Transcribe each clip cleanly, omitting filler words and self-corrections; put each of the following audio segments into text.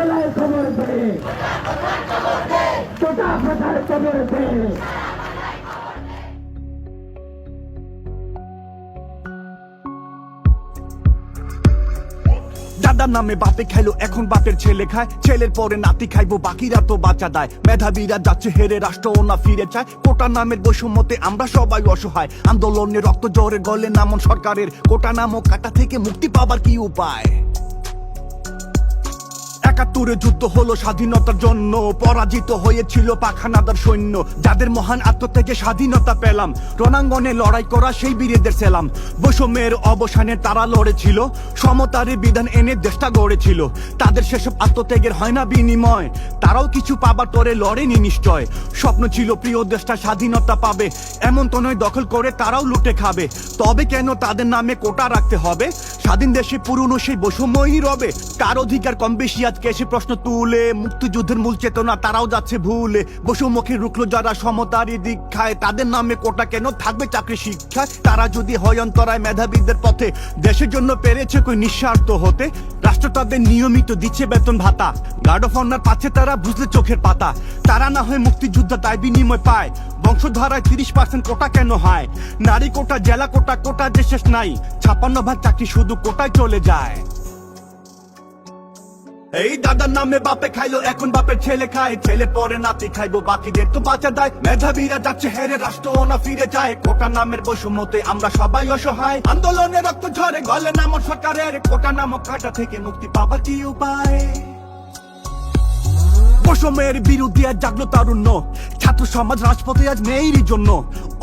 বেলায় খবর দে, কোটা প্রথার খবর দে। দাদার নামে বাপে খাইলো, এখন বাপের ছেলে খায়, ছেলের পরে নাতি খাইবো, বাকিরা তো বাঁচা দেয়। মেধাবীরা যাচ্ছে হেরে, রাষ্ট্র না ফিরে চায়। কোটা নামের বৈষম্যতে আমরা সবাই অসহায়, আন্দোলনে রক্ত জোরে গলে নামন সরকারের। কোটা নামক কাটা থেকে মুক্তি পাবার কি উপায়? ৭১ যুদ্ধ হলো স্বাধীনতার জন্য, পরাজিত হয়েছিল পাখানাদার সৈন্য। যাদের মহান আত্মত্যাগে স্বাধীনতা পেলাম, রণাঙ্গনে লড়াই করা সেই বীরেদের সেলাম। বৈষম্যের অবসানে তারা লড়েছিল, সমতার বিধান এনে দেশটা গড়েছিল। তাদের সেসব আত্মত্যাগের হয় না বিনিময়, তারাও কিছু পাবার তরে লড়েনি নিশ্চয়। স্বপ্ন ছিল প্রিয় দেশটা স্বাধীনতা পাবে, এমন তো নয় দখল করে তারাও লুটে খাবে। তবে কেন তাদের নামে কোটা রাখতে হবে? স্বাধীন দেশে পুরনো সেই বৈষম্যই রবে। কার অধিকার কম বেশি আজকে এসে প্রশ্ন তুলে, মুক্তিযুদ্ধের মূল চেতনা তারাও যাচ্ছে ভুলে। বৈষম্যকে রুখলো যারা সমতারই দীক্ষায়, তাদের নামে কোটা কেন থাকবে চাকরি শিক্ষায়? তারা যদি হয় অন্তরায় মেধাবীদের পথে, দেশের জন্য পেরেছে কই নিঃস্বার্থ হতে? রাষ্ট্র তাদের নিয়মিত দিচ্ছে বেতন ভাতা, গার্ড অফ অনার পাচ্ছে তারা বুঝলে চোখের পাতা। তারা না হয় মুক্তিযোদ্ধা তাই বিনিময় পায়, বংশধারায় 30% কোটা কেন হয়? নারী কোটা, জেলা কোটা, কোটা যে শেষ নাই, 56% চাকরি শুধু কোটায় চলে যায়। এই দাদার নামে বাপে খাইলো, এখন বাপের ছেলে খায়, ছেলে পরে নাতি খাইবো, বাকিদের তো বাঁচা দেয়। মেধাবীরা যাচ্ছে হেরে, রাষ্ট্র না ফিরে যায়। কোটা নামের বৈষম্যতে আমরা সবাই অসহায়, আন্দোলনে রক্ত ঝরে গলে নামক সরকারের। কোটা নামক কাটা থেকে মুক্তি পাবার কি উপায়? বৈষম্যের বিরুদ্ধে আজ জাগলো তারুণ্য, ছাত্র সমাজ রাজপথে আজ মেয়েরই জন্য।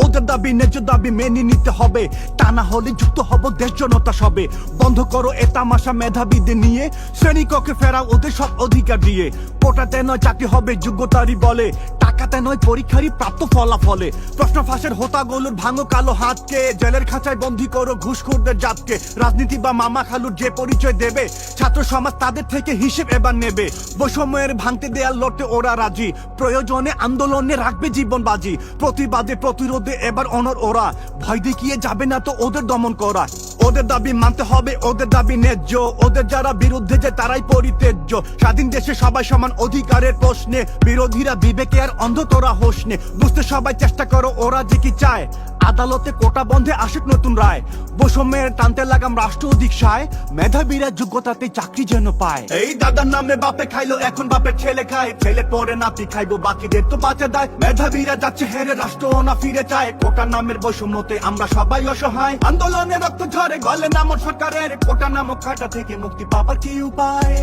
ওদের দাবি ন্যায্য দাবি মেনে নিতে হবে, তা না হলে যুক্ত হব দেশ জনতা সবে। বন্ধ করো এ তামাশা মেধাবীদের নিয়ে, শ্রেণীকক্ষে ফেরাও ওদের সব অধিকার দিয়ে। কোটাতে নয় চাকরি হবে যোগ্যতারই বলে, টাকাতে নয় পরীক্ষারই প্রাপ্ত ফলাফলে। প্রশ্ন ফাঁসের হোতাগুলোর ভাঙো কালো হাতকে, জেলের খাঁচায় বন্দী করো ঘুষখোরদের জাতকে। রাজনীতি বা মামা খালুর যে পরিচয় দেবে, ছাত্র সমাজ তাদের থেকে হিসেব এবার নেবে। বৈষম্যের ভাঙতে দেয়াল লড়তে ওরা রাজি, প্রয়োজনে আন্দোলনে রাখবে জীবন বাজি। প্রতিবাদে প্রতিরোধে এবার অনর ওরা, ভয় দেখিয়ে যাবে না তো ওদের দমন করা। ওদের দাবি মানতে হবে, ওদের দাবি ন্যায্য, ওদের যারা বিরুদ্ধে যে তারাই পরিত্যাজ্য। স্বাধীন দেশে সবাই সমান অধিকারের প্রশ্নে, বিরোধীরা বিবেকে আর অন্ধ তোরা হোশ নে। বুঝতে সবাই চেষ্টা করো ওরা যে কি চায়, আদালতে কোটা বন্ধে আসুক নতুন রায়। বৈষম্যের টানতে লাগাম রাষ্ট্র অধিক সায়, মেধাবীরা যোগ্যতাতে চাকরি যেন পায়। এই দাদার নামে বাপে খাইলো, এখন বাপের ছেলে খায়, ছেলে পরে নাতি খাইবো, বাকিদের তো বাঁচা দেয়। মেধাবীরা যাচ্ছে হেরে, রাষ্ট্র না ফিরে চায়। কোটা নামের বৈষম্যতে আমরা সবাই অসহায়, আন্দোলনে রক্ত ঝরে গলে নামক সরকারের। কোটা নামক কাটা থেকে মুক্তি পাবার কি উপায়?